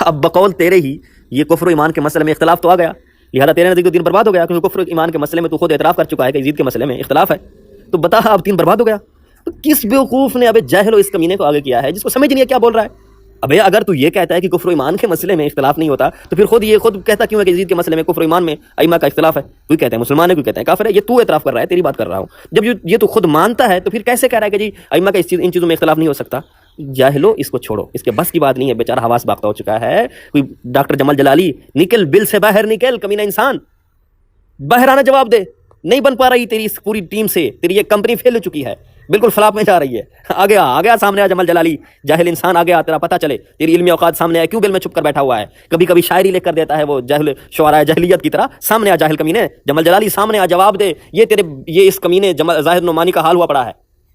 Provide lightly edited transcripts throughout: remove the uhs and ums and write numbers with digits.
اب بقول تیرے ہی یہ کفر و ایمان کے مسئلے میں اختلاف تو آ گیا، لہٰذا تیرے نزدیک تو دین برباد ہو گیا، کیونکہ کفر و ایمان کے مسئلے میں تو خود اعتراف کر چکا ہے کہ یزید کے مسئلے میں اختلاف ہے، تو بتا اب دین برباد ہو گیا۔ تو کس بیوقوف نے ابے جاہل و اس کمینے کو آگے کیا ہے جس کو سمجھ نہیں ہے کیا بول رہا ہے؟ ابے اگر تو یہ کہتا ہے کہ کفر و ایمان کے مسئلے میں اختلاف نہیں ہوتا تو پھر خود کہتا کیوں ہے کہ یزید کے مسئلے میں کفر و ایمان میں ائمہ کا اختلاف ہے؟ کوئی کہتا ہے مسلمان ہے، کوئی کہتا ہے کافر ہے، یہ تو اعتراف کر رہا ہے، تیری بات کر رہا ہوں۔ جب یہ تو خود مانتا ہے تو پھر کیسے کہہ رہا ہے کہ جی ائمہ کا ان چیزوں میں اختلاف نہیں ہو سکتا؟ جاہلو اس کو چھوڑو، اس کے بس کی بات نہیں ہے، بیچارہ حواس باختہ ہو چکا ہے۔ کوئی ڈاکٹر جمال جلالی، نکل بل سے باہر نکل کمینہ انسان، باہر آنا، جواب دے۔ نہیں بن پا رہی تیری اس پوری ٹیم سے، تیری یہ کمپنی فیل ہو چکی ہے، بالکل فلاپ میں جا رہی ہے۔ آگے آ سامنے آ جمال جلالی، جاہل انسان آگے آ، تیرا پتہ چلے، تیری علمی اوقات سامنے آئے، کیوں بل میں چھپ کر بیٹھا ہوا ہے؟ کبھی کبھی شاعری لکھ کر دیتا ہے وہ جاہل شعراء جاہلیت کی طرح، سامنے آ جاہل کمینے، جمال جلالی سامنے آ، جواب دے۔ یہ اس کمینے زاہد نعمانی کا حال ہوا پڑا ہے،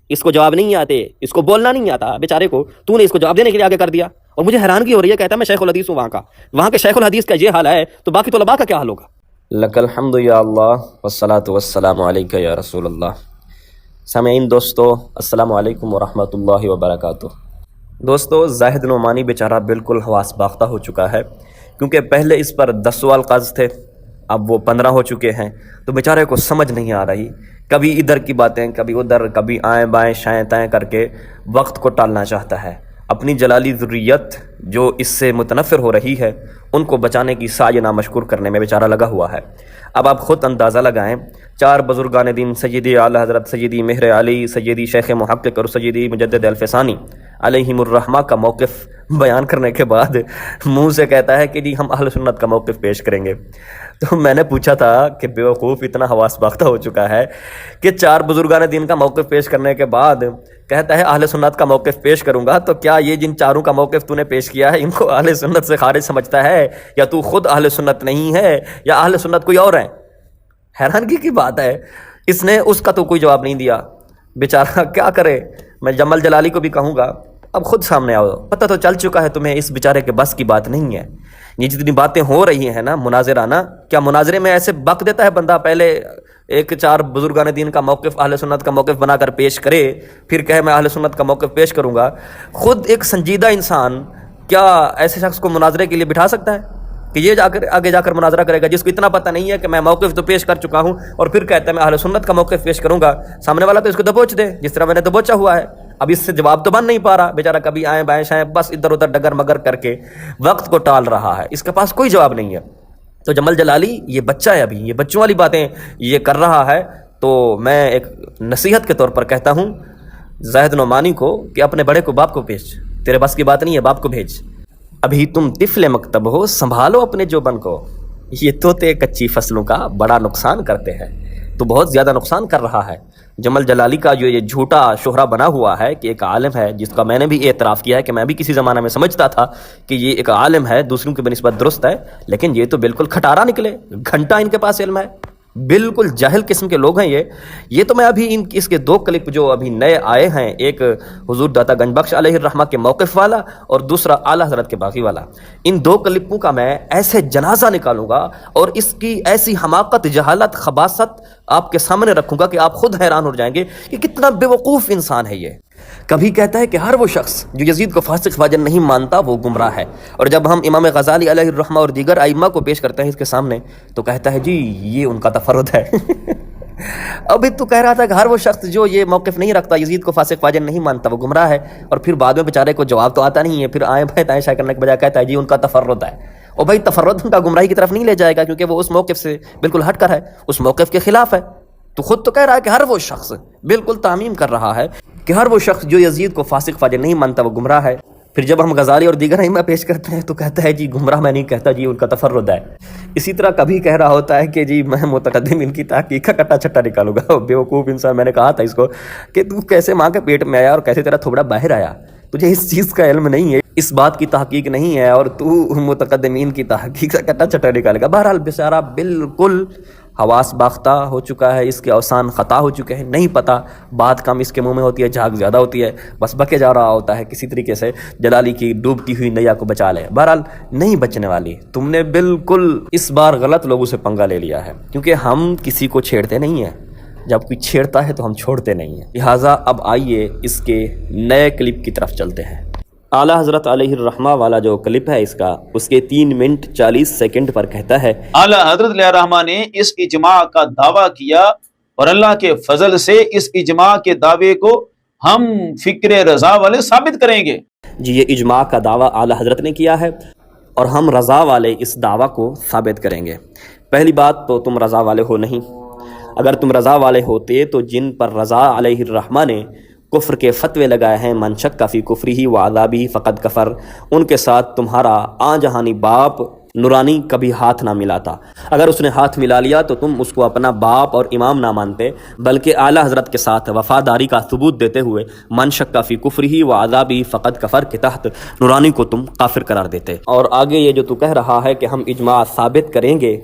اس کو جواب نہیں آتے، اس کو بولنا نہیں آتا بیچارے کو، تو نے اس کو جواب دینے کے لیے آگے کر دیا۔ اور مجھے حیرانگی ہو رہی ہے، کہتا ہے میں شیخ الحدیث ہوں، وہاں کے شیخ الحدیث کا یہ حال ہے تو باقی طلباء کا کیا حال ہوگا؟ لک الحمد یا اللہ والصلاۃ والسلام علیک یا رسول اللہ۔ سامعین دوستو، السلام علیکم ورحمۃ اللہ وبرکاتہ۔ دوستو، زاہد نعمانی بیچارہ بالکل حواس باختہ ہو چکا ہے، کیونکہ پہلے اس پر 10 سوال قاض تھے، اب وہ 15 ہو چکے ہیں، تو بیچارے کو سمجھ نہیں آ رہی، کبھی ادھر کی باتیں، کبھی ادھر، کبھی آئیں بائیں شائیں تائیں کر کے وقت کو ٹالنا چاہتا ہے۔ اپنی جلالی ذریت جو اس سے متنفر ہو رہی ہے، ان کو بچانے کی سعی نامشکور کرنے میں بیچارہ لگا ہوا ہے۔ اب آپ خود اندازہ لگائیں، 4 بزرگان دین سیدی اعلیٰ حضرت سیدی مہر علی، سیدی شیخ محقق اور سیدی مجدد الفسانی علیہم الرحمہ کا موقف بیان کرنے کے بعد منہ سے کہتا ہے کہ جی ہم اہل سنت کا موقف پیش کریں گے۔ تو میں نے پوچھا تھا کہ بیوقوف اتنا حواس باختہ ہو چکا ہے کہ 4 بزرگان دین کا موقف پیش کرنے کے بعد کہتا ہے اہل سنت کا موقف پیش کروں گا، تو کیا یہ جن 4 کا موقف تو نے پیش کیا ہے ان کو اہل سنت سے خارج سمجھتا ہے، یا تو خود اہل سنت نہیں ہے، یا اہل سنت کوئی اور ہے؟ حیرانگی کی بات ہے، اس نے اس کا تو کوئی جواب نہیں دیا، بیچارہ کیا کرے۔ میں جمال جلالی کو بھی کہوں گا اب خود سامنے آؤ، پتہ تو چل چکا ہے تمہیں اس بیچارے کے بس کی بات نہیں ہے۔ یہ جتنی باتیں ہو رہی ہیں نا مناظرانہ، کیا مناظرے میں ایسے بک دیتا ہے بندہ پہلے ایک 4 بزرگان دین کا موقف اہل سنت کا موقف بنا کر پیش کرے، پھر کہے میں اہل سنت کا موقف پیش کروں گا؟ خود ایک سنجیدہ انسان کیا ایسے شخص کو مناظرے کے لیے بٹھا سکتا ہے کہ یہ آگے جا کر مناظرہ کرے گا، جس کو اتنا پتہ نہیں ہے کہ میں موقف تو پیش کر چکا ہوں اور پھر کہتا ہے میں اہل سنت کا موقف پیش کروں گا؟ سامنے والا تو اس کو دبوچ دے جس طرح میں نے دبوچا ہوا ہے۔ اب اس سے جواب تو بن نہیں پا رہا، بیچارہ کبھی آئیں بائیں شائیں بس ادھر ادھر ڈگر مگر کر کے وقت کو ٹال رہا ہے، اس کے پاس کوئی جواب نہیں ہے۔ تو جمال جلالی یہ بچہ ہے، ابھی یہ بچوں والی باتیں یہ کر رہا ہے، تو میں ایک نصیحت کے طور پر کہتا ہوں زاہد نعمانی کو کہ اپنے بڑے کو باپ کو بھیج، تیرے بس کی بات نہیں ہے، باپ کو بھیج۔ ابھی تم طفل مکتب ہو، سنبھالو اپنے جوبن کو، یہ طوطے کچی فصلوں کا بڑا نقصان کرتے ہیں، تو بہت زیادہ نقصان کر رہا ہے۔ جمال جلالی کا جو یہ جھوٹا شہرہ بنا ہوا ہے کہ ایک عالم ہے، جس کا میں نے بھی اعتراف کیا ہے کہ میں بھی کسی زمانہ میں سمجھتا تھا کہ یہ ایک عالم ہے، دوسروں کی بنسبت درست ہے، لیکن یہ تو بالکل کھٹارا نکلے، گھنٹہ ان کے پاس علم ہے، بالکل جاہل قسم کے لوگ ہیں یہ تو میں ابھی اس کے 2 کلپ جو ابھی نئے آئے ہیں، ایک حضور داتا گنج بخش علیہ الرحمہ کے موقف والا اور دوسرا اعلیٰ حضرت کے باقی والا، ان 2 کلپوں کا میں ایسے جنازہ نکالوں گا اور اس کی ایسی حماقت، جہالت، خباثت آپ کے سامنے رکھوں گا کہ آپ خود حیران ہو جائیں گے کہ کتنا بیوقوف انسان ہے یہ۔ کبھی کہتا ہے کہ ہر وہ شخص جو یزید کو فاسق فاجر نہیں مانتا وہ گمراہ ہے، اور جب ہم امام غزالی علیہ الرحمہ اور دیگر ائمہ کو پیش کرتے ہیں اس کے سامنے تو کہتا ہے جی یہ ان کا تفرد ہے۔ ابھی تو کہہ رہا تھا کہ ہر وہ شخص جو یہ موقف نہیں رکھتا، یزید کو فاسق فاجر نہیں مانتا، وہ گمراہ ہے، اور پھر بعد میں بیچارے کو جواب تو آتا نہیں ہے، پھر آئیں بھائی تائیں شائع کرنے کے بجائے کہتا ہے جی ان کا تفرد ہے۔ اور بھائی تفرد ان کا گمراہی کی طرف نہیں لے جائے گا، کیونکہ وہ اس موقف سے بالکل ہٹ کر ہے، اس موقف کے خلاف ہے۔ تو خود تو کہہ رہا ہے کہ ہر وہ شخص، بالکل تعمیم کر رہا ہے کہ ہر وہ شخص جو یزید کو فاسق فاجر نہیں مانتا وہ گمراہ ہے۔ پھر جب ہم غزالی اور دیگر ائمہ پیش کرتے ہیں تو کہتا ہے جی گمراہ میں نہیں کہتا، جی ان کا تفرد ہے۔ اسی طرح کبھی کہہ رہا ہوتا ہے کہ جی میں متقدم ان کی تحقیق کا کٹا چھٹا نکالوں گا۔ بیوقوف انسان، میں نے کہا تھا اس کو کہ تو کیسے ماں کے پیٹ میں آیا اور کیسے تیرا تھوبڑا باہر آیا، تجھے اس چیز کا علم نہیں ہے، اس بات کی تحقیق نہیں ہے، اور تو متقدمین کی تحقیق کا کٹا چھٹا نکالے گا۔ بہرحال بیچارہ بالکل حواس باختہ ہو چکا ہے، اس کے اوسان خطا ہو چکے ہیں، نہیں پتہ، بات کم اس کے منہ میں ہوتی ہے، جھاگ زیادہ ہوتی ہے، بس بکے جا رہا ہوتا ہے کسی طریقے سے جلالی کی ڈوبتی ہوئی نیا کو بچا لے۔ بہرحال نہیں بچنے والی، تم نے بالکل اس بار غلط لوگوں سے پنگا لے لیا ہے، کیونکہ ہم کسی کو چھیڑتے نہیں ہیں، جب کوئی چھیڑتا ہے تو ہم چھوڑتے نہیں ہیں۔ لہٰذا اب آئیے اس کے نئے کلپ کی طرف چلتے ہیں۔ اعلیٰ حضرت علیہ الرحمہ والا جو کلپ ہے اس کا، اس کے 3 منٹ 40 سیکنڈ پر کہتا ہے، اعلیٰ حضرت علیہ الرحمہ نے اس اجماع کا دعویٰ کیا اور اللہ کے فضل سے اس اجماع کے دعوے کو ہم فکر رضا والے ثابت کریں گے۔ جی یہ اجماع کا دعویٰ اعلیٰ حضرت نے کیا ہے اور ہم رضا والے اس دعویٰ کو ثابت کریں گے۔ پہلی بات تو تم رضا والے ہو نہیں۔ اگر تم رضا والے ہوتے تو جن پر رضا علیہ الرحمہ نے کفر کے فتوے لگائے ہیں، من شک فی کفرہ و عذابہ فقد کفر، ان کے ساتھ تمہارا آن جہانی باپ نورانی کبھی ہاتھ نہ ملاتا۔ اگر اس نے ہاتھ ملا لیا تو تم اس کو اپنا باپ اور امام نہ مانتے، بلکہ اعلیٰ حضرت کے ساتھ وفاداری کا ثبوت دیتے ہوئے من شک فی کفرہ و عذابہ فقد کفر کے تحت نورانی کو تم کافر قرار دیتے۔ اور آگے یہ جو تو کہہ رہا ہے کہ ہم اجماع ثابت کریں گے،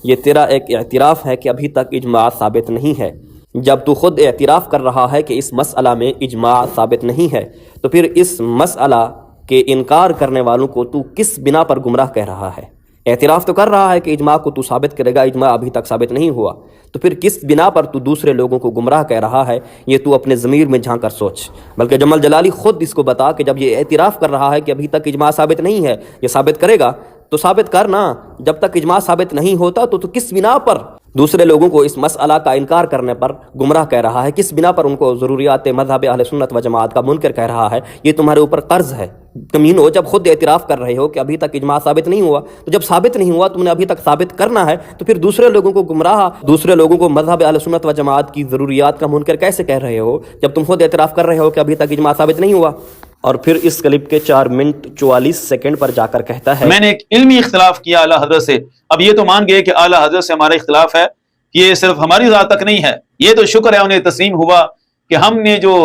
یہ تیرا ایک اعتراف ہے کہ ابھی تک اجماع ثابت نہیں ہے۔ جب تو خود اعتراف کر رہا ہے کہ اس مسئلہ میں اجماع ثابت نہیں ہے، تو پھر اس مسئلہ کے انکار کرنے والوں کو تو کس بنا پر گمراہ کہہ رہا ہے؟ اعتراف تو کر رہا ہے کہ اجماع کو تو ثابت کرے گا، اجماع ابھی تک ثابت نہیں ہوا، تو پھر کس بنا پر تو دوسرے لوگوں کو گمراہ کہہ رہا ہے؟ یہ تو اپنے ضمیر میں جھانک کر سوچ۔ بلکہ جمل جلالی خود اس کو بتا کہ جب یہ اعتراف کر رہا ہے کہ ابھی تک اجماع ثابت نہیں ہے، یہ ثابت کرے گا تو ثابت کرنا۔ جب تک اجماع ثابت نہیں ہوتا تو کس بنا پر دوسرے لوگوں کو اس مسئلہ کا انکار کرنے پر گمراہ کہہ رہا ہے؟ کس بنا پر ان کو ضروریات مذہب اہل سنت و جماعت کا منکر کہہ رہا ہے؟ یہ تمہارے اوپر قرض ہے کمینو۔ جب خود اعتراف کر رہے ہو کہ ابھی تک اجماع ثابت نہیں ہوا، تو جب ثابت نہیں ہوا تم نے ابھی تک ثابت کرنا ہے، تو پھر دوسرے لوگوں کو گمراہ، دوسرے لوگوں کو مذہب اہل سنت و جماعت کی ضروریات کا منکر کیسے کہہ رہے ہو جب تم خود اعتراف کر رہے ہو کہ ابھی تک اجماع ثابت نہیں ہوا؟ اور پھر اس کلپ کے 4 منٹ 44 سیکنڈ پر جا کر کہتا ہے، میں نے ایک علمی اختلاف کیا اعلیٰ حضرت سے، اب یہ تو مان گئے کہ اعلیٰ حضرت سے ہمارا اختلاف ہے، یہ صرف ہماری ذات تک نہیں ہے، یہ تو شکر ہے انہیں تسلیم ہوا کہ ہم نے جو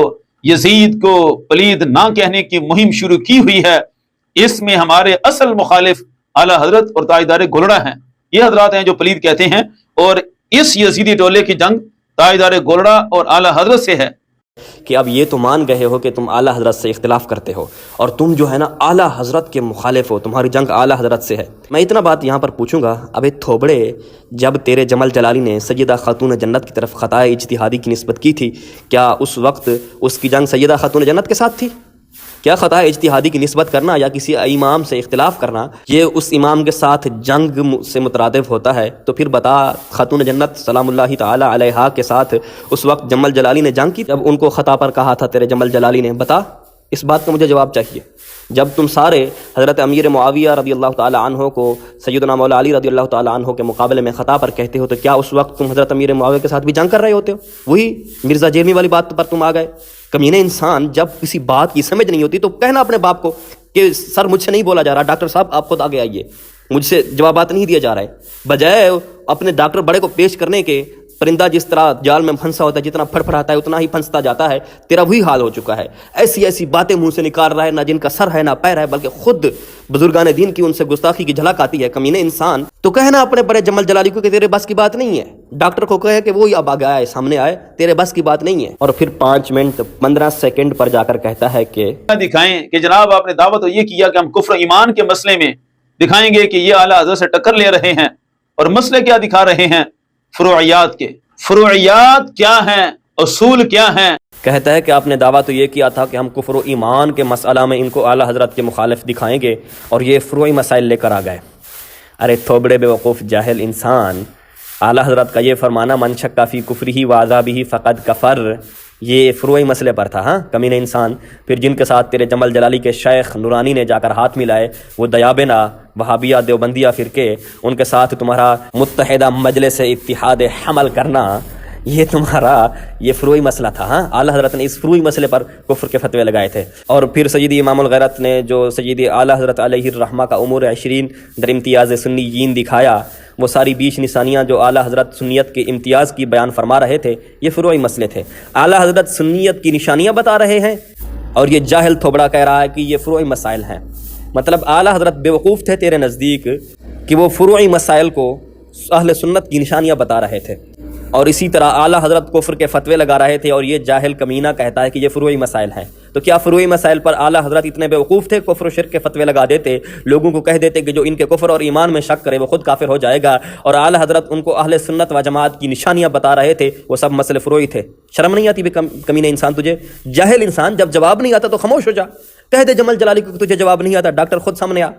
یزید کو پلید نہ کہنے کی مہم شروع کی ہوئی ہے، اس میں ہمارے اصل مخالف اعلیٰ حضرت اور تاجدار گولڑا ہیں۔ یہ حضرات ہیں جو پلید کہتے ہیں، اور اس یزیدی ٹولے کی جنگ تاجدار گولڑا اور اعلیٰ حضرت سے ہے۔ کہ اب یہ تو مان گئے ہو کہ تم اعلیٰ حضرت سے اختلاف کرتے ہو، اور تم جو ہے نا اعلیٰ حضرت کے مخالف ہو، تمہاری جنگ اعلیٰ حضرت سے ہے۔ میں اتنا بات یہاں پر پوچھوں گا، ابے تھوبڑے، جب تیرے جمل جلالی نے سیدہ خاتون جنت کی طرف خطائے اجتہادی کی نسبت کی تھی، کیا اس وقت اس کی جنگ سیدہ خاتون جنت کے ساتھ تھی؟ کیا خطا اجتہادی کی نسبت کرنا یا کسی امام سے اختلاف کرنا یہ اس امام کے ساتھ جنگ سے مترادف ہوتا ہے؟ تو پھر بتا، خاتون جنت سلام اللہ تعالی علیہا کے ساتھ اس وقت جمل جلالی نے جنگ کی جب ان کو خطا پر کہا تھا تیرے جمل جلالی نے؟ بتا، اس بات کا مجھے جواب چاہیے۔ جب تم سارے حضرت امیر معاویہ رضی اللہ تعالی عنہ کو سیدنا مولا علی رضی اللہ تعالی عنہ کے مقابلے میں خطا پر کہتے ہو، تو کیا اس وقت تم حضرت امیر معاویہ کے ساتھ بھی جنگ کر رہے ہوتے ہو؟ وہی مرزا جیلمی والی بات پر تم آ گئے۔ کمینے انسان، جب کسی بات کی سمجھ نہیں ہوتی تو کہنا اپنے باپ کو کہ سر مجھ سے نہیں بولا جا رہا، ڈاکٹر صاحب آپ خود آگے آئیے، مجھ سے جوابات نہیں دیا جا رہا ہے۔ بجائے اپنے ڈاکٹر بڑے کو پیش کرنے کے، پرندہ جس طرح جال میں پھنسا ہوتا ہے، جتنا پھڑ پھڑاتا ہے اتنا ہی پھنستا جاتا ہے، تیرا وہی حال ہو چکا ہے۔ ایسی ایسی باتیں منہ سے نکال رہا ہے، نہ جن کا سر ہے نہ پیر ہے، بلکہ خود بزرگان دین کی ان سے گستاخی کی جھلک آتی ہے۔ کمینے انسان، تو کہنا اپنے بڑے جمل جلالی کو کہ تیرے بس کی بات نہیں ہے، ڈاکٹر کو کہے کہ وہی اب آگے آئے، سامنے آئے، تیرے بس کی بات نہیں ہے۔ اور پھر 5 منٹ 15 سیکنڈ پر جا کر کہتا ہے کہ دکھائیں کہ جناب آپ نے دعویٰ تو یہ کیا کہ ہم کفر ایمان کے مسئلے میں دکھائیں گے کہ یہ اعلیٰ حضرت سے ٹکر لے رہے ہیں، اور مسئلے کیا دکھا رہے ہیں؟ فروعیات کے۔ فروعیات کیا ہیں؟ اصول کیا ہیں؟ کہتا ہے کہ آپ نے دعویٰ تو یہ کیا تھا کہ ہم کفر و ایمان کے مسئلہ میں ان کو اعلیٰ حضرت کے مخالف دکھائیں گے، اور یہ فروعی مسائل لے کر آ گئے۔ ارے تھوبڑے بے وقوف جاہل انسان، اعلیٰ حضرت کا یہ فرمانا من شک فی کفرہ و عذابہ فقد کفر، یہ فروعی مسئلے پر تھا۔ ہاں کمینے انسان، پھر جن کے ساتھ تیرے جمل جلالی کے شیخ نورانی نے جا کر ہاتھ ملائے، وہ دیابنا، وہابیہ، دیوبندیہ فرقے، ان کے ساتھ تمہارا متحدہ مجلس اتحاد حمل کرنا، یہ تمہارا یہ فروعی مسئلہ تھا۔ ہاں اعلیٰ حضرت نے اس فروعی مسئلے پر کفر کے فتوے لگائے تھے۔ اور پھر سیدی امام الغیرت نے جو سیدی اعلیٰ حضرت علیہ الرحمہ کا امور 20 در امتیاز سنیین دکھایا، وہ ساری 20 نشانیاں جو اعلیٰ حضرت سنیت کے امتیاز کی بیان فرما رہے تھے، یہ فروعی مسئلے تھے۔ اعلیٰ حضرت سنیت کی نشانیاں بتا رہے ہیں اور یہ جاہل تھوبڑا کہہ رہا ہے کہ یہ فروعی مسائل ہیں۔ مطلب اعلیٰ حضرت بے وقوف تھے تیرے نزدیک کہ وہ فروعی مسائل کو اہل سنت کی نشانیاں بتا رہے تھے۔ اور اسی طرح اعلیٰ حضرت کفر کے فتوے لگا رہے تھے، اور یہ جاہل کمینہ کہتا ہے کہ یہ فروعی مسائل ہیں۔ تو کیا فروعی مسائل پر اعلیٰ حضرت اتنے بیوقوف تھے؟ کفر و شرک کے فتوے لگا دیتے، لوگوں کو کہہ دیتے کہ جو ان کے کفر اور ایمان میں شک کرے وہ خود کافر ہو جائے گا، اور اعلیٰ حضرت ان کو اہل سنت و جماعت کی نشانیاں بتا رہے تھے، وہ سب مسئلے فروعی تھے۔ شرم نہیں آتی کمینے انسان تجھے؟ جاہل انسان، جب جواب نہیں آتا تو خاموش ہو جا، کہہ دے جمال جلالی کو تجھے جواب نہیں آتا، ڈاکٹر خود سامنے آ،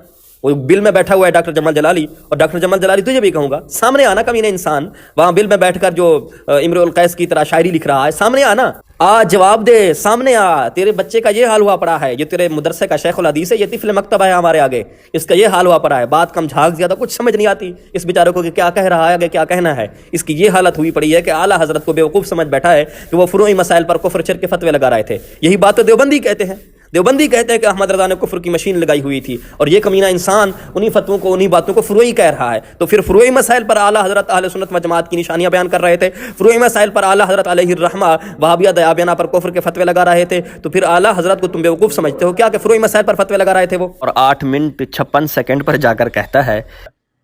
وہ بل میں بیٹھا ہوا ہے ڈاکٹر جمال جلالی، اور ڈاکٹر جمال جلالی تجھے بھی کہوں گا سامنے آنا کمینے انسان، وہاں بل میں بیٹھ کر جو امرؤ القیس کی طرح شاعری لکھ رہا ہے، سامنے آنا، آ جواب دے، سامنے آ، تیرے بچے کا یہ حال ہوا پڑا ہے، یہ تیرے مدرسے کا شیخ الحدیث ہے، یہ طفل مکتب ہے ہمارے آگے، اس کا یہ حال ہوا پڑا ہے، بات کم جھاگ زیادہ، کچھ سمجھ نہیں آتی اس بیچارے کو کہ کیا کہہ رہا ہے، آگے کیا کہنا ہے۔ اس کی یہ حالت ہوئی پڑی ہے کہ اعلیٰ حضرت کو بیوقوف سمجھ بیٹھا ہے کہ وہ فروعی مسائل پر کفر شرک کے فتوے لگا رہے تھے۔ یہی بات تو دیوبندی کہتے ہیں، دیوبندی کہتے ہیں کہ احمد رضا نے کفر کی مشین لگائی ہوئی تھی، اور یہ کمینہ انسان انہی فتووں کو، انہی باتوں کو فروعی کہہ رہا ہے۔ تو پھر فروعی مسائل پر اعلیٰ حضرت اہل سنت و جماعت کی نشانیاں بیان کر رہے تھے، فروعی مسائل پر اعلیٰ حضرت علیہ الرحمہ وہابیہ دیابیانہ پر کفر کے فتوے لگا رہے تھے، تو پھر اعلیٰ حضرت کو تم بیوقوف سمجھتے ہو کیا کہ فروعی مسائل پر فتوے لگا رہے تھے وہ؟ اور 8 منٹ 56 سیکنڈ پر جا کر کہتا ہے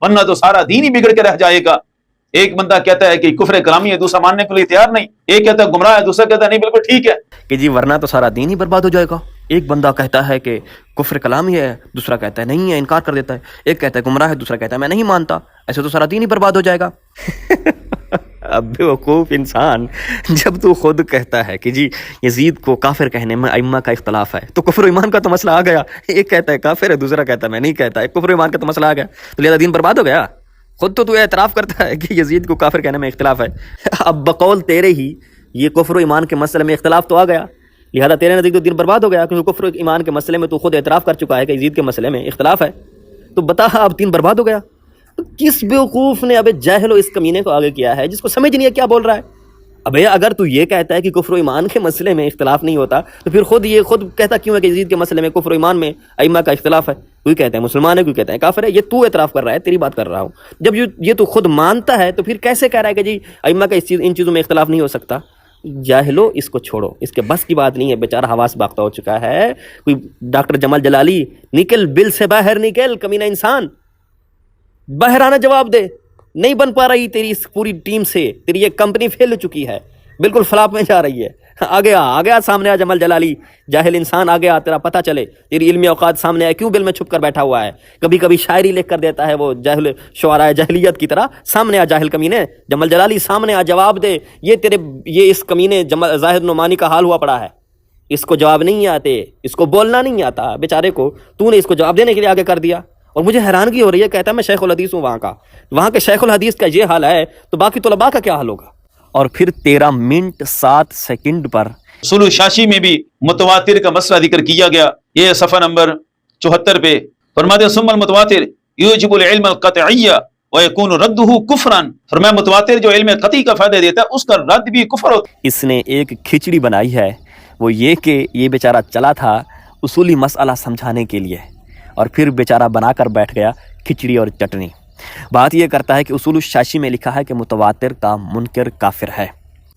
ورنہ تو سارا دین ہی بگڑ کے رہ جائے گا۔ ایک بندہ کہتا ہے کہ کفر کلامی ہے، دوسرا ماننے کے لیے تیار نہیں، ایک کہتا ہے گمراہ ہے، دوسرا کہتا ہے نہیں بالکل ٹھیک ہے کہ جی ورنہ تو سارا دین ہی برباد ہو جائے گا۔ ایک بندہ کہتا ہے کہ کفر کلامی ہے، دوسرا کہتا ہے نہیں ہے، انکار کر دیتا ہے، ایک کہتا ہے گمراہ ہے، دوسرا کہتا ہے میں نہیں مانتا، ایسے تو سارا دین ہی برباد ہو جائے گا۔ اب بیوقوف انسان، جب تو خود کہتا ہے کہ جی یزید کو کافر کہنے میں ائمہ کا اختلاف ہے، تو کفر و ایمان کا تو مسئلہ آ گیا، ایک کہتا ہے کافر ہے، دوسرا کہتا ہے میں نہیں کہتا، ایک کفر و ایمان کا تو مسئلہ آ گیا، تو لہذا دین برباد ہو گیا۔ خود تو اعتراف کرتا ہے کہ یزید کو کافر کہنے میں اختلاف ہے، اب بقول تیرے ہی یہ کفر و ایمان کے مسئلے میں اختلاف تو آ گیا، لہذا تیرے نزدیک تو دین برباد ہو گیا، کیونکہ کفر و ایمان کے مسئلے میں تو خود اعتراف کر چکا ہے کہ یزید کے مسئلے میں اختلاف ہے، تو بتا اب دین برباد ہو گیا۔ تو کس بیوقوف نے ابے جاہل و اس کمینے کو آگے کیا ہے جس کو سمجھ نہیں ہے کیا بول رہا ہے؟ ابے اگر تو یہ کہتا ہے کہ کفر و ایمان کے مسئلے میں اختلاف نہیں ہوتا تو پھر خود کہتا کیوں ہے کہ یزید کے مسئلے میں کفر و ایمان میں ائمہ کا اختلاف ہے؟ کوئی کہتا ہے مسلمان ہے، کوئی کہتا ہے کافر ہے، یہ تو اعتراف کر رہا ہے، تیری بات کر رہا ہوں۔ جب یہ تو خود مانتا ہے تو پھر کیسے کہہ رہا ہے کہ جی ائمہ کا ان چیزوں میں اختلاف نہیں ہو سکتا؟ جاہلو اس کو چھوڑو، اس کے بس کی بات نہیں ہے، بیچارہ حواس باختہ ہو چکا ہے۔ کوئی ڈاکٹر جمال جلالی نکل بل سے باہر نکل کمینہ انسان، باہر آنا، جواب دے، نہیں بن پا رہی تیری اس پوری ٹیم سے، تیری یہ کمپنی فیل ہو چکی ہے، بالکل فلاپ میں جا رہی ہے۔ آگے آ سامنے آ جمال جلالی، جاہل انسان آگے آ، تیرا پتہ چلے، تیری علمی اوقات سامنے آئے، کیوں بل میں چھپ کر بیٹھا ہوا ہے؟ کبھی کبھی شاعری لکھ کر دیتا ہے وہ جاہل شعراء جاہلیت کی طرح، سامنے آ جاہل کمینے، جمال جلالی سامنے آ، جواب دے، یہ اس کمینے زاہد نعمانی کا حال ہوا پڑا ہے، اس کو جواب نہیں آتے، اس کو بولنا نہیں آتا بیچارے کو، تو نے اس کو جواب دینے کے لیے آگے کر دیا۔ اور مجھے حیرانگی ہو رہی ہے، کہتا ہے میں شیخ الحدیث ہوں، وہاں کے شیخ الحدیث کا یہ حال ہے تو باقی طلباء کا کیا حال ہوگا؟ اور پھر 13 منٹ 7 سیکنڈ پر اصول شاشی میں بھی متواتر کا مسئلہ ذکر کیا گیا، یہ صفحہ نمبر 74 پہ فرماتے ہیں ثم المتواتر یوجب العلم القطعی ویکون رده کفرا، فرمایا متواتر جو علم قطعی کا فائدہ دیتا ہے اس کا رد بھی کفر ہوتا ہے۔ اس نے ایک کھچڑی بنائی ہے، وہ یہ کہ یہ بیچارہ چلا تھا اصولی مسئلہ سمجھانے کے لیے، اور پھر بیچارہ بنا کر بیٹھ گیا کھچڑی اور چٹنی۔ بات یہ کرتا ہے کہ اصول الشاشی میں لکھا ہے کہ متواتر کا منکر کافر ہے،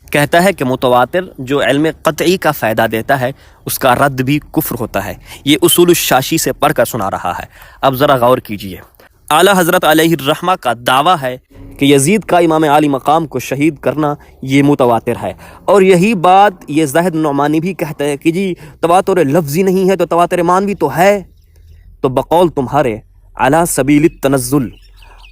کہتا ہے کہ متواتر جو علم قطعی کا فائدہ دیتا ہے اس کا رد بھی کفر ہوتا ہے۔ یہ اصول الشاشی سے پڑھ کر سنا رہا ہے۔ اب ذرا غور کیجئے، اعلیٰ حضرت علیہ الرحمہ کا دعویٰ ہے کہ یزید کا امام عالی مقام کو شہید کرنا یہ متواتر ہے، اور یہی بات یہ زاہد نعمانی بھی کہتا ہے کہ جی تواتر لفظی نہیں ہے تو تواتر معنوی تو ہے۔ تو بقول تمہارے علی سبیل التنزل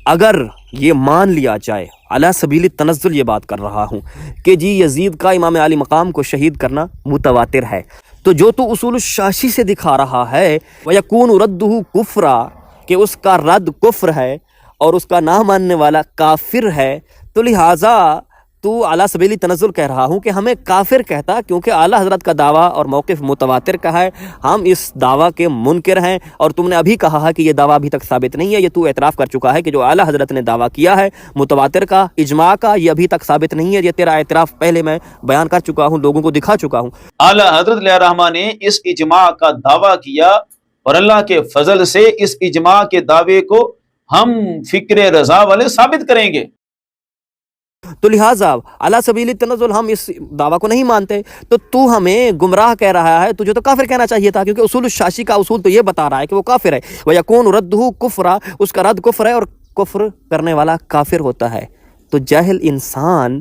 اگر یہ مان لیا جائے، علی سبیل التنزل یہ بات کر رہا ہوں کہ جی یزید کا امام علی مقام کو شہید کرنا متواتر ہے، تو جو تو اصول الشاشی سے دکھا رہا ہے وَيَكُونُ رَدُّهُ كُفْرًا کہ اس کا رد کفر ہے اور اس کا نہ ماننے والا کافر ہے، تو لہٰذا تو اعلیٰ سبیلی تنزل کہہ رہا ہوں کہ ہمیں کافر کہتا، کیونکہ اعلیٰ حضرت کا دعویٰ اور موقف متواتر کا ہے، ہم اس دعویٰ کے منکر ہیں، اور تم نے ابھی کہا ہے کہ یہ دعویٰ ابھی تک ثابت نہیں ہے، یہ تو اعتراف کر چکا ہے کہ جو اعلیٰ حضرت نے دعویٰ کیا ہے متواتر کا، اجماع کا، یہ ابھی تک ثابت نہیں ہے، یہ تیرا اعتراف پہلے میں بیان کر چکا ہوں، لوگوں کو دکھا چکا ہوں۔ اعلیٰ حضرت علیہ الرحمہ نے اس اجماع کا دعویٰ کیا، اور اللہ کے فضل سے اس اجماع کے دعوے کو ہم فکر رضا والے ثابت کریں گے۔ تو لہٰذا علی سبیل التنزل ہم اس دعویٰ کو نہیں مانتے، تو تو ہمیں گمراہ کہہ رہا ہے، تجھے تو کافر کہنا چاہیے تھا، کیونکہ اصول الشاشی کا اصول تو یہ بتا رہا ہے کہ وہ کافر ہے، وَيَكُونُ رَدُّهُ كُفْرًا اس کا رد کفر ہے اور کفر کرنے والا کافر ہوتا ہے۔ تو جاہل انسان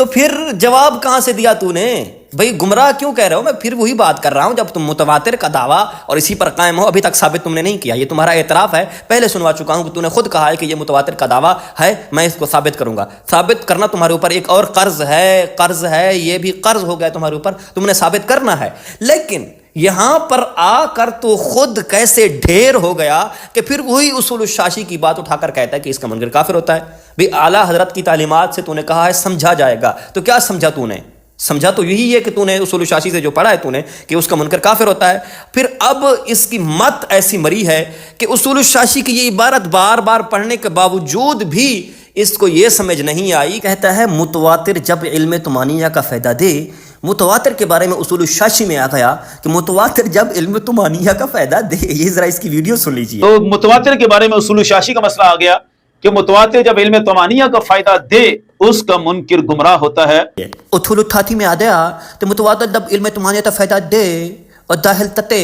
تو پھر جواب کہاں سے دیا تو نے؟ بھئی گمراہ کیوں کہہ رہے ہو؟ میں پھر وہی بات کر رہا ہوں، جب تم متواتر کا دعویٰ اور اسی پر قائم ہو، ابھی تک ثابت تم نے نہیں کیا، یہ تمہارا اعتراف ہے، پہلے سنوا چکا ہوں کہ تو نے خود کہا ہے کہ یہ متواتر کا دعویٰ ہے، میں اس کو ثابت کروں گا۔ ثابت کرنا تمہارے اوپر ایک اور قرض ہے، یہ بھی قرض ہو گیا تمہارے اوپر، تم نے ثابت کرنا ہے۔ لیکن یہاں پر آ کر تو خود کیسے ڈھیر ہو گیا کہ پھر وہی اصول الشاشی کی بات اٹھا کر کہتا ہے کہ اس کا منکر کافر ہوتا ہے۔ بھی اعلیٰ حضرت کی تعلیمات سے تو نے کہا ہے سمجھا جائے گا، تو کیا سمجھا تو نے؟ سمجھا تو یہی ہے کہ تو نے اصول الشاشی سے جو پڑھا ہے تو نے کہ اس کا منکر کافر ہوتا ہے۔ پھر اب اس کی مت ایسی مری ہے کہ اصول الشاشی کی یہ عبارت بار بار پڑھنے کے باوجود بھی اس کو یہ سمجھ نہیں آئی۔ کہتا ہے متواتر جب علم طمانینہ کا فائدہ دے، متواتر کے بارے میں اصول الشاشی میں آ گیا کہ متواتر جب علم طمانینہ کا فائدہ دے۔ یہ ذرا اس کی ویڈیو سن لیجیے۔ تو متواتر کے بارے میں اصول الشاشی کا مسئلہ آ گیا کہ متواتر جب علم طمانینہ کا فائدہ دے اس کا منکر گمراہ ہوتا ہے۔ اتھول اتھاتی میں آ گیا تو متواتر جب علم طمانینہ کا فائدہ دے اور داخل تتے،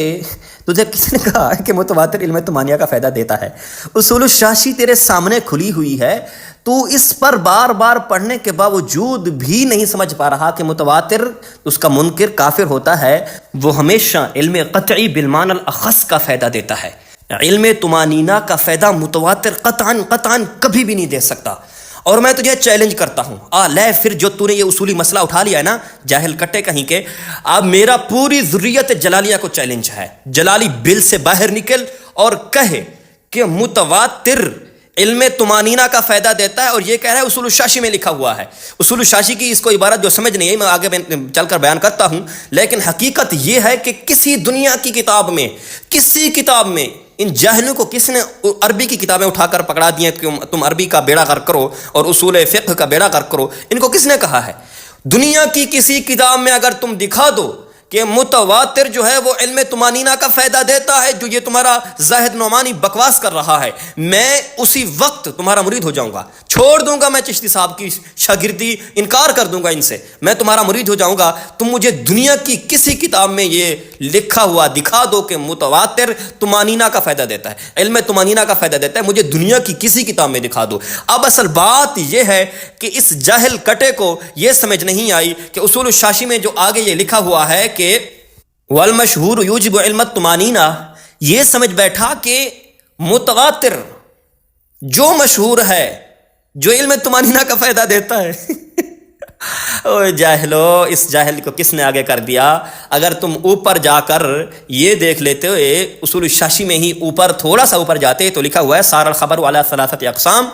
تجھے کس نے کہا کہ متواتر علم طمانینہ کا فائدہ دیتا ہے؟ اصول الشاشی تیرے سامنے کھلی ہوئی ہے، تو اس پر بار بار پڑھنے کے باوجود بھی نہیں سمجھ پا رہا کہ متواتر اس کا منکر کافر ہوتا ہے۔ وہ ہمیشہ علم قطعی بالمعنی الاخص کا فائدہ دیتا ہے، علم طمانینہ کا فائدہ متواتر قطعاً کبھی بھی نہیں دے سکتا۔ اور میں تجھے چیلنج کرتا ہوں، لے پھر جو تو نے یہ اصولی مسئلہ اٹھا لیا ہے نا، جاہل کٹے کہیں کے، اب میرا پوری ذریت جلالیہ کو چیلنج ہے، جلالی بل سے باہر نکل اور کہے کہ متواتر علم طمانینہ کا فائدہ دیتا ہے، اور یہ کہہ رہا ہے اصول الشاشی میں لکھا ہوا ہے۔ اصول الشاشی کی اس کو عبارت جو سمجھ نہیں ہے میں آگے چل کر بیان کرتا ہوں، لیکن حقیقت یہ ہے کہ کسی دنیا کی کتاب میں، کسی کتاب میں ان جاہلوں کو کس نے عربی کی کتابیں اٹھا کر پکڑا دی ہیں کہ تم عربی کا بیڑا غرق کرو اور اصول فقہ کا بیڑا غرق کرو؟ ان کو کس نے کہا ہے؟ دنیا کی کسی کتاب میں اگر تم دکھا دو کہ متواتر جو ہے وہ علم طمانینہ کا فائدہ دیتا ہے، جو یہ تمہارا زاہد نعمانی بکواس کر رہا ہے، میں اسی وقت تمہارا مرید ہو جاؤں گا، چھوڑ دوں گا میں چشتی صاحب کی شاگردی، انکار کر دوں گا ان سے، میں تمہارا مرید ہو جاؤں گا۔ تم مجھے دنیا کی کسی کتاب میں یہ لکھا ہوا دکھا دو کہ متواتر طمانینہ کا فائدہ دیتا ہے، علم طمانینہ کا فائدہ دیتا ہے، مجھے دنیا کی کسی کتاب میں دکھا دو۔ اب اصل بات یہ ہے کہ اس جاہل کٹے کو یہ سمجھ نہیں آئی کہ اصول الشاشی میں جو آگے یہ لکھا ہوا ہے کہ والمشہور یوجب علم الطمانینہ، یہ سمجھ بیٹھا کہ متواتر جو مشہور ہے جو علم طمانینہ کا فائدہ دیتا ہے۔ اوہ جاہلو، اس جاہل کو کس نے آگے کر دیا؟ اگر تم اوپر جا کر یہ دیکھ لیتے ہوئے اصول الشاشی میں ہی اوپر تھوڑا سا اوپر جاتے تو لکھا ہوا ہے سار الخبر علی ثلاثۃ اقسام،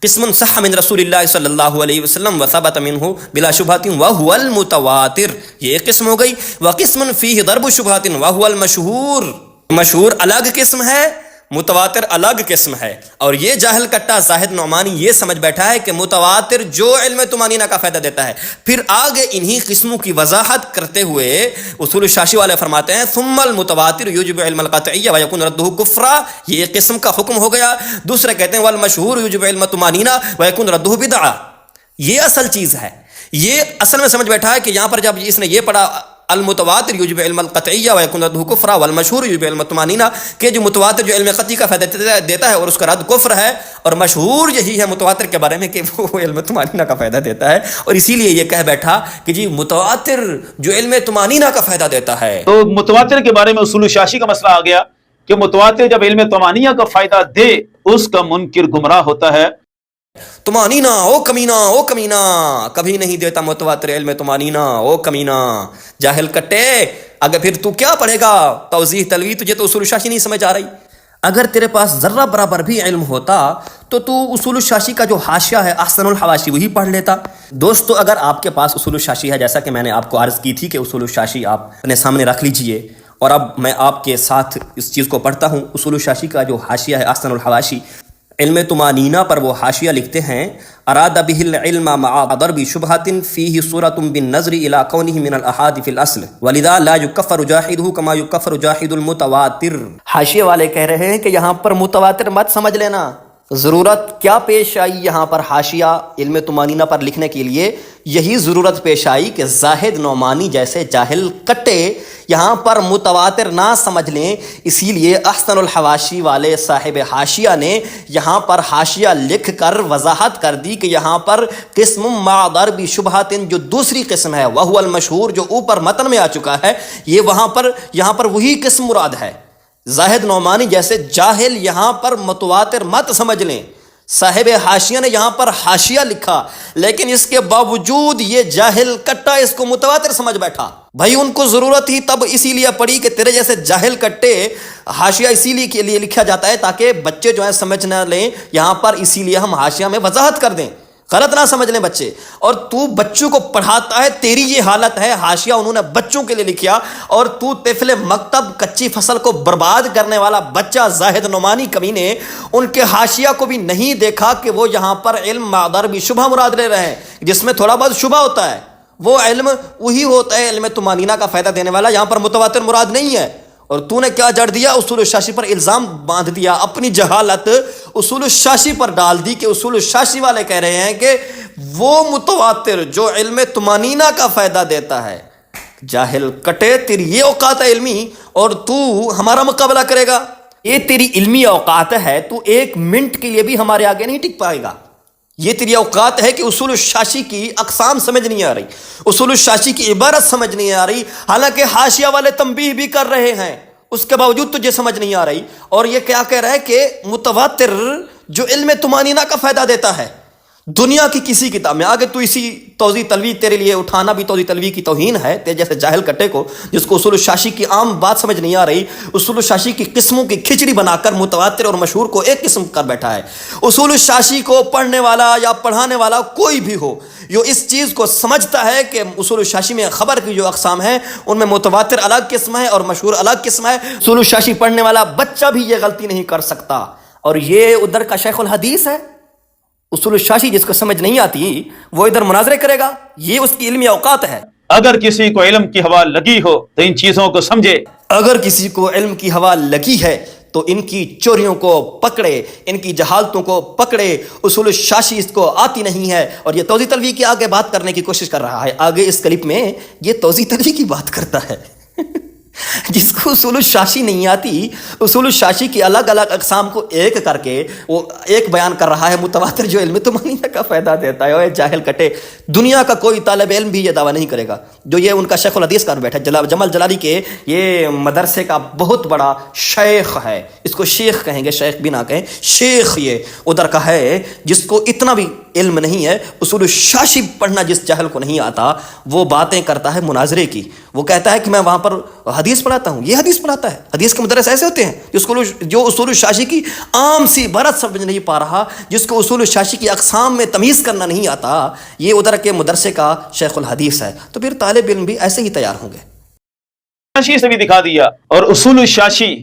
قسم صح من رسول اللہ صلی اللہ علیہ وسلم وثبت منہ بلا شبہات وہو المتواتر، یہ ایک قسم ہو گئی۔ وقسم فیہ ضرب شبہات وہو المشہور، مشہور الگ قسم ہے، متواتر الگ قسم ہے۔ اور یہ جاہل کٹا زاہد نعمانی یہ سمجھ بیٹھا ہے کہ متواتر جو علم طمانینہ کا فائدہ دیتا ہے۔ پھر آگے انہی قسموں کی وضاحت کرتے ہوئے اصول الشاشی والے فرماتے ہیں ثم المتواتر یوجب علم القطعیہ ویکون ردہ کفرا، یہ ایک قسم کا حکم ہو گیا۔ دوسرے کہتے ہیں والمشہور یوجب علم طمانینہ ویکون ردہ بدعہ، یہ اصل چیز ہے۔ یہ اصل میں سمجھ بیٹھا ہے کہ یہاں پر جب اس نے یہ پڑھا المتواتر یوجب علم القطعیہ ویکون ردہ کفرا والمشہور یوجب علم الطمانینہ، کہ جو متواتر جو علم قطعی کا فائدہ دیتا ہے اور اس کا رد کفر ہے، اور مشہور یہی ہے متواتر کے بارے میں کہ وہ علم طمانینہ کا فائدہ دیتا ہے، اور اسی لیے یہ کہہ بیٹھا کہ جی متواتر جو علم طمانینہ کا فائدہ دیتا ہے۔ تو متواتر کے بارے میں اصول الشاشی کا مسئلہ آ گیا کہ متواتر جب علم طمانینہ کا فائدہ دے اس کا منکر گمراہ ہوتا ہے۔ طمانینہ او کمینہ کبھی نہیں دیتا متواتر علم طمانینہ، او کمینہ جاہل کٹے، اگر پھر تو کیا پڑھے گا توضیح تلویح؟ تجھے تو اصول الشاشی نہیں سمجھ آ رہی۔ اگر تیرے پاس ذرہ برابر بھی علم ہوتا تو اصول الشاشی کا جو حاشیہ ہے احسن الحواشی وہی پڑھ لیتا۔ دوستو اگر آپ کے پاس اصول الشاشی ہے، جیسا کہ میں نے آپ کو عرض کی تھی کہ اصول الشاشی آپ اپنے سامنے رکھ لیجئے، اور اب میں آپ کے ساتھ اس چیز کو پڑھتا ہوں۔ اصول الشاشی کا جو حاشیہ ہے احسن الحواشی، علم طمانینہ پر وہ حاشیہ لکھتے ہیں اراد به العلم مع ضرب شبہات فیہ صورۃ بالنظر الی کونہ من الاحاد فی الاصل ولذا لا یکفر جاحدہ کما یکفر جاحد المتواتر۔ حاشیے والے کہہ رہے ہیں کہ یہاں پر متواتر مت سمجھ لینا، ضرورت کیا پیش آئی یہاں پر حاشیہ علم طمانینہ پر لکھنے کے لیے؟ یہی ضرورت پیش آئی کہ زاہد نعمانی جیسے جاہل کٹے یہاں پر متواتر نہ سمجھ لیں، اسی لیے احسن الحواشی والے صاحب حاشیہ نے یہاں پر حاشیہ لکھ کر وضاحت کر دی کہ یہاں پر قسم مع ضرب شبہات جو دوسری قسم ہے، وہو المشہور جو اوپر متن میں آ چکا ہے، یہ یہاں پر وہی قسم مراد ہے۔ زاہد نعمانی جیسے جاہل یہاں پر متواتر مت سمجھ لیں، صاحب حاشیہ نے یہاں پر حاشیہ لکھا لیکن اس کے باوجود یہ جاہل کٹا اس کو متواتر سمجھ بیٹھا۔ بھائی ان کو ضرورت ہی تب اسی لیے پڑی کہ تیرے جیسے جاہل کٹے حاشیہ اسی لیے کے لیے لکھا جاتا ہے تاکہ بچے جو ہیں سمجھ نہ لیں، یہاں پر اسی لیے ہم حاشیہ میں وضاحت کر دیں، غلط نہ سمجھ لیں بچے۔ اور تو بچوں کو پڑھاتا ہے، تیری یہ حالت ہے، حاشیہ انہوں نے بچوں کے لیے لکھیا اور تو طفل مکتب کچی فصل کو برباد کرنے والا بچہ زاہد نعمانی کمینے ان کے حاشیہ کو بھی نہیں دیکھا کہ وہ یہاں پر علم مع ضرب شبہ مراد لے رہے ہیں، جس میں تھوڑا بہت شبہ ہوتا ہے، وہ علم وہی ہوتا ہے علم طمانینہ کا فائدہ دینے والا، یہاں پر متواتر مراد نہیں ہے۔ اور تو نے کیا جڑ دیا؟ اصول الشاشی پر الزام باندھ دیا، اپنی جہالت اصول الشاشی پر ڈال دی کہ اصول الشاشی والے کہہ رہے ہیں کہ وہ متواتر جو علم طمانینہ کا فائدہ دیتا ہے۔ جاہل کٹے، تیری یہ اوقات ہے علمی اور تو ہمارا مقابلہ کرے گا؟ یہ تیری علمی اوقات ہے، تو ایک منٹ کے لیے بھی ہمارے آگے نہیں ٹک پائے گا۔ یہ تیری اوقات ہے کہ اصول الشاشی کی اقسام سمجھ نہیں آ رہی، اصول الشاشی کی عبارت سمجھ نہیں آ رہی، حالانکہ حاشیہ والے تنبیہ بھی کر رہے ہیں، اس کے باوجود تجھے سمجھ نہیں آ رہی۔ اور یہ کیا کہہ رہا ہے کہ متواتر جو علم طمانینہ کا فائدہ دیتا ہے، دنیا کی کسی کتاب میں آگے تو اسی توضیح تلویح تیرے لیے اٹھانا بھی توضیح تلویح کی توہین ہے، تیرے جیسے جاہل کٹے کو جس کو اصول الشاشی کی عام بات سمجھ نہیں آ رہی، اصول الشاشی کی قسموں کی کھچڑی بنا کر متواتر اور مشہور کو ایک قسم کر بیٹھا ہے۔ اصول الشاشی کو پڑھنے والا یا پڑھانے والا کوئی بھی ہو، جو اس چیز کو سمجھتا ہے کہ اصول الشاشی میں خبر کی جو اقسام ہیں ان میں متواتر الگ قسم ہے اور مشہور الگ قسم ہے، اصول الشاشی پڑھنے والا بچہ بھی یہ غلطی نہیں کر سکتا۔ اور یہ ادھر کا شیخ الحدیث ہے، اصول الشاشی جس کو سمجھ نہیں آتی وہ ادھر مناظرے کرے گا، یہ اس کی علمی اوقات ہے۔ اگر کسی کو علم کی ہوا لگی ہو تو ان چیزوں کو سمجھے، اگر کسی کو علم کی ہوا لگی ہے تو ان کی چوریوں کو پکڑے، ان کی جہالتوں کو پکڑے، اصول الشاشی اس کو آتی نہیں ہے۔ اور یہ توضیح تلویح کی آگے بات کرنے کی کوشش کر رہا ہے، آگے اس کلپ میں یہ توضیح تلویح کی بات کرتا ہے جس کو اصول الشاشی نہیں آتی، اصول الشاشی کی الگ الگ اقسام کو ایک کر کے وہ ایک بیان کر رہا ہے متواتر جو علم طمانینہ کا فائدہ دیتا ہے۔ اور جاہل کٹے، دنیا کا کوئی طالب علم بھی یہ دعویٰ نہیں کرے گا، جو یہ ان کا شیخ الحدیث کر بیٹھا جمال جلالی کے یہ مدرسے کا بہت بڑا شیخ ہے، اس کو شیخ کہیں گے، شیخ بھی نہ کہیں، شیخ یہ ادھر کا ہے جس کو اتنا بھی علم نہیں ہے، اصول الشاشی پڑھنا جس جاہل کو نہیں آتا وہ باتیں کرتا ہے مناظرے کی، وہ کہتا ہے کہ میں وہاں پر حدیث پڑھاتا ہوں، یہ حدیث پڑھاتا ہے۔ حدیث کے مدرس ایسے ہوتے ہیں جو اصول الشاشی کی عام سی عبارت سمجھ نہیں پا رہا، جس کو اصول الشاشی کی اقسام میں تمیز کرنا نہیں آتا، یہ ادھر کے مدرسے کا شیخ الحدیث ہے۔ تو پھر طالب علم بھی ایسے ہی تیار ہوں گے۔ شاشی سے بھی دکھا دیا۔ اور اصول الشاشی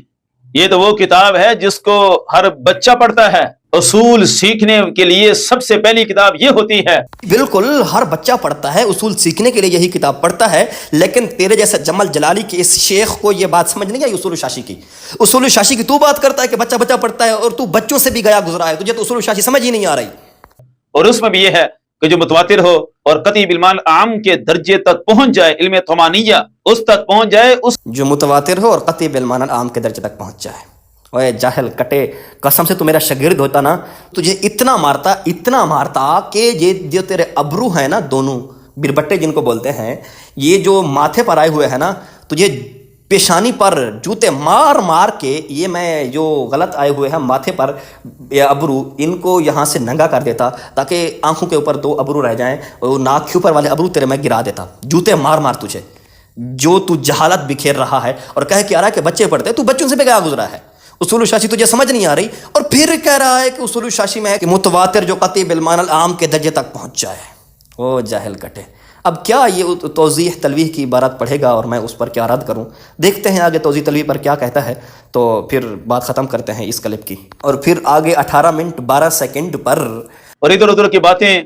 یہ تو وہ کتاب ہے جس کو ہر بچہ پڑھتا ہے، اصول سیکھنے کے لیے سب سے پہلی کتاب یہ ہوتی ہے۔ بالکل ہر بچہ پڑھتا ہے، اصول سیکھنے کے لیے یہی کتاب پڑھتا ہے، لیکن تیرے جیسا جمال جلالی کے اس شیخ کو یہ بات سمجھ نہیں آئی اصول الشاشی کی۔ اصول الشاشی کی تو بات کرتا ہے کہ بچہ بچہ پڑھتا ہے، اور تو بچوں سے بھی گیا گزرا ہے، تجھے تو اصول الشاشی سمجھ ہی نہیں آ رہی۔ اور اس میں بھی یہ ہے کہ جو متواتر ہو اور قطعی بالمعنی عام کے درجے تک پہنچ جائے، علم طمانینہ اس تک پہنچ جائے، اس جو متواتر ہو اور قطعی بالمعنی عام کے درجے تک پہنچ جائے۔ اوے جاہل کٹے، قسم سے تو میرا شاگرد ہوتا نا، تجھے اتنا مارتا کہ یہ جو تیرے ابرو ہیں نا، دونوں بربٹے جن کو بولتے ہیں، یہ جو ماتھے پر آئے ہوئے ہیں نا، تجھے پیشانی پر جوتے مار مار کے، یہ میں جو غلط آئے ہوئے ہیں ماتھے پر ابرو، ان کو یہاں سے ننگا کر دیتا تاکہ آنکھوں کے اوپر 2 ابرو رہ جائیں، اور ناک کے اوپر والے ابرو تیرے میں گرا دیتا، جوتے مار مار تجھے، جو تو جہالت بکھیر رہا ہے اور کہہ کے آ رہا ہے کہ بچے پڑھتے، تو بچوں سے بھی گیا گزرا ہے۔ اصول الشاشی تجھے سمجھ نہیں آ رہی، اور پھر کہہ رہا ہے کہ اصول الشاشی میں ہے کہ متواتر جو قطعی بالمعنی العام کے درجے تک پہنچ جائے۔ او جاہل کٹے، اب کیا یہ توضیح تلویح کی عبارت پڑھے گا اور میں اس پر کیا رد کروں؟ دیکھتے ہیں آگے توضیح تلویح پر کیا کہتا ہے، تو پھر بات ختم کرتے ہیں اس کلپ کی۔ اور پھر آگے 18 منٹ 12 سیکنڈ پر اور ادھر ادھر کی باتیں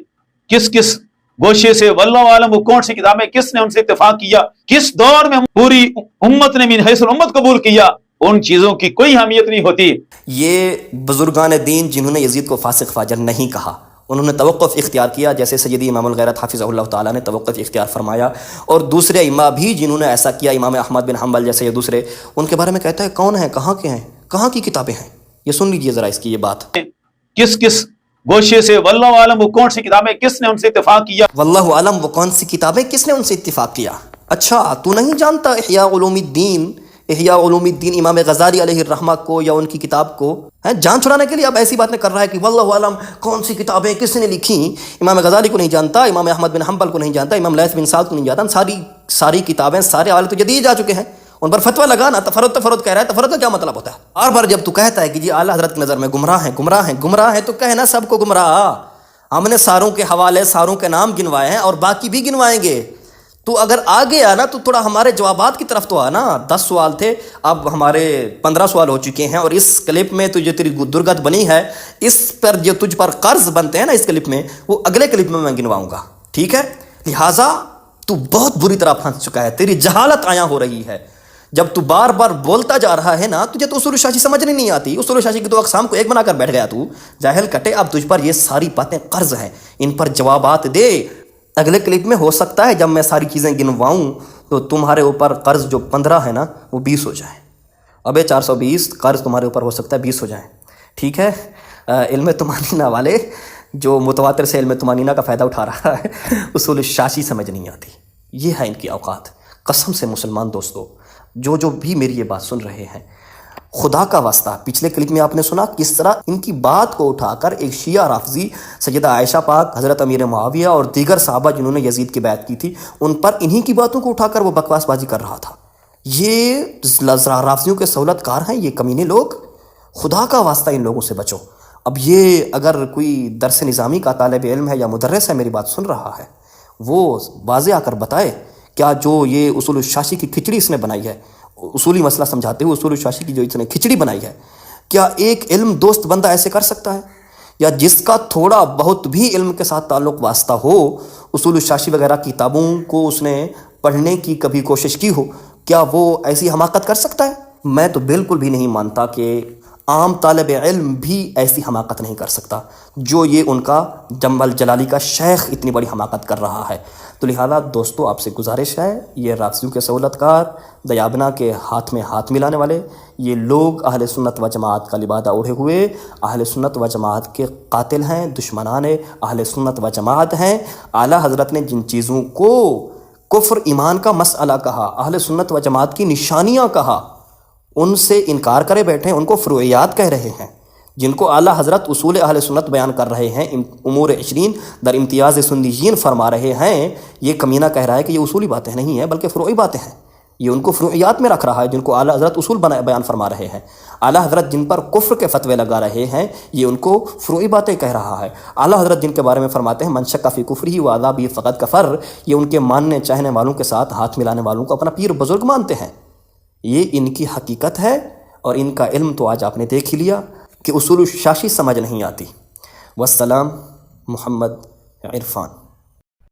کس گوشے سے، واللہ عالم وہ کون سی کتابیں کس نے ان سے اتفاق کیا، کس دور میں پوری امت نے من حیث الامت قبول کیا، ان چیزوں کی کوئی اہمیت نہیں ہوتی۔ یہ بزرگان دین جنہوں نے یزید کو فاسق فاجر نہیں کہا، انہوں نے توقف اختیار کیا، جیسے سیدی امام الغیرت حافظہ اللہ تعالیٰ نے توقف اختیار فرمایا، اور دوسرے ائمہ بھی جنہوں نے ایسا کیا، امام احمد بن حنبل جیسے یہ دوسرے، ان کے بارے میں کہتا ہے کون ہیں، کہاں کے ہیں، کہاں کی کتابیں ہیں؟ یہ سن لیجئے ذرا اس کی یہ بات. کس کس گوشے سے، واللہ عالم وہ کون سی کتابیں کس نے ان سے اتفاق کیا. واللہ عالم وہ کون سی کتابیں کس نے ان سے اتفاق کیا. اچھا تو نہیں جانتا احیاء علوم الدین امام غزالی علیہ الرحمہ کو یا ان کی کتاب کو؟ جان چھڑانے کے لیے اب ایسی باتیں کر رہا ہے کہ واللہ عالم کون سی کتابیں کس نے لکھی. امام غزالی کو نہیں جانتا، امام احمد بن حنبل کو نہیں جانتا، امام لیث بن سعد کو نہیں جانتا. ساری کتابیں، سارے حوالے تو جدید جا چکے ہیں، ان پر فتویٰ لگانا تفرد کہہ رہا ہے. تفرد کا کیا مطلب ہوتا ہے؟ بار بار جب تو کہتا ہے کہ جی اعلیٰ حضرت کی نظر میں گمراہ ہیں تو کہنا سب کو گمراہ. ہم نے ساروں کے حوالے، ساروں کے نام گنوائے ہیں اور باقی بھی گنوائیں گے. تو اگر آگے آنا تو تھوڑا ہمارے جوابات کی طرف تو آنا. 10 سوال تھے، اب ہمارے 15 سوال ہو چکے ہیں، اور اس کلپ میں تو جو تیری درگت بنی ہے، اس پر جو تجھ پر قرض بنتے ہیں نا اس کلپ میں، وہ اگلے کلپ میں گنواؤں گا، ٹھیک ہے؟ لہٰذا تو بہت بری طرح پھنس چکا ہے، تیری جہالت عیاں ہو رہی ہے. جب تو بار بار بولتا جا رہا ہے نا، تجھے تو اصول الشاشی سمجھنے نہیں آتی. اصول الشاشی کی تو اقسام کو ایک بنا کر بیٹھ گیا تو. جاہل کٹے، اب تجھ پر یہ ساری باتیں قرض ہیں، ان پر جوابات دے. اگلے کلپ میں ہو سکتا ہے جب میں ساری چیزیں گنواؤں تو تمہارے اوپر قرض جو 15 ہے نا وہ 20 ہو جائیں. ابے 420 قرض تمہارے اوپر ہو سکتا ہے 20 ہو جائیں، ٹھیک ہے؟ علم طمانینہ والے جو متواتر سے علم طمانینہ کا فائدہ اٹھا رہا ہے، اصول الشاشی سمجھ نہیں آتی. یہ ہے ان کی اوقات. قسم سے مسلمان دوستو، جو بھی میری یہ بات سن رہے ہیں، خدا کا واسطہ، پچھلے کلپ میں آپ نے سنا کس طرح ان کی بات کو اٹھا کر ایک شیعہ رافضی سیدہ عائشہ پاک، حضرت امیر معاویہ اور دیگر صحابہ جنہوں نے یزید کی بیعت کی تھی، ان پر انہی کی باتوں کو اٹھا کر وہ بکواس بازی کر رہا تھا. یہ رافضیوں کے سہولت کار ہیں یہ کمینے لوگ. خدا کا واسطہ ان لوگوں سے بچو. اب یہ اگر کوئی درس نظامی کا طالب علم ہے یا مدرس ہے میری بات سن رہا ہے، وہ واضح آ کر بتائے کیا جو یہ اصول الشاشی کی کھچڑی اس نے بنائی ہے، اصولی مسئلہ سمجھاتے ہوئے اصول الشاشی کی جو اس نے کھچڑی بنائی ہے، کیا ایک علم دوست بندہ ایسے کر سکتا ہے؟ یا جس کا تھوڑا بہت بھی علم کے ساتھ تعلق واسطہ ہو، اصول الشاشی وغیرہ کتابوں کو اس نے پڑھنے کی کبھی کوشش کی ہو، کیا وہ ایسی حماقت کر سکتا ہے؟ میں تو بالکل بھی نہیں مانتا کہ عام طالب علم بھی ایسی حماقت نہیں کر سکتا جو یہ ان کا جمل جلالی کا شیخ اتنی بڑی حماقت کر رہا ہے. تو لہذا دوستو آپ سے گزارش ہے، یہ رافضیوں کے سہولت کار، دیابنا کے ہاتھ میں ہاتھ ملانے والے، یہ لوگ اہل سنت و جماعت کا لبادہ اوڑھے ہوئے اہل سنت و جماعت کے قاتل ہیں، دشمنان اہل سنت و جماعت ہیں. اعلیٰ حضرت نے جن چیزوں کو کفر ایمان کا مسئلہ کہا، اہل سنت و جماعت کی نشانیاں کہا، ان سے انکار کرے بیٹھے ہیں، ان کو فروعیات کہہ رہے ہیں. جن کو اعلیٰ حضرت اصول اہل سنت بیان کر رہے ہیں، امور 20 در امتیاز سنیین فرما رہے ہیں، یہ کمینہ کہہ رہا ہے کہ یہ اصولی باتیں نہیں ہیں بلکہ فروعی باتیں ہیں. یہ ان کو فروعیات میں رکھ رہا ہے جن کو اعلیٰ حضرت اصول بیان فرما رہے ہیں. اعلیٰ حضرت جن پر کفر کے فتوے لگا رہے ہیں، یہ ان کو فروعی باتیں کہہ رہا ہے. اعلیٰ حضرت جن کے بارے میں فرماتے ہیں من شک فی کفرہ و عذابہ فقد کفر، یہ ان کے ماننے چاہنے والوں کے ساتھ ہاتھ ملانے والوں کو اپنا پیر بزرگ مانتے ہیں. یہ ان کی حقیقت ہے، اور ان کا علم تو آج آپ نے دیکھ ہی لیا کہ اصول الشاشی سمجھ نہیں آتی. والسلام. محمد عرفان.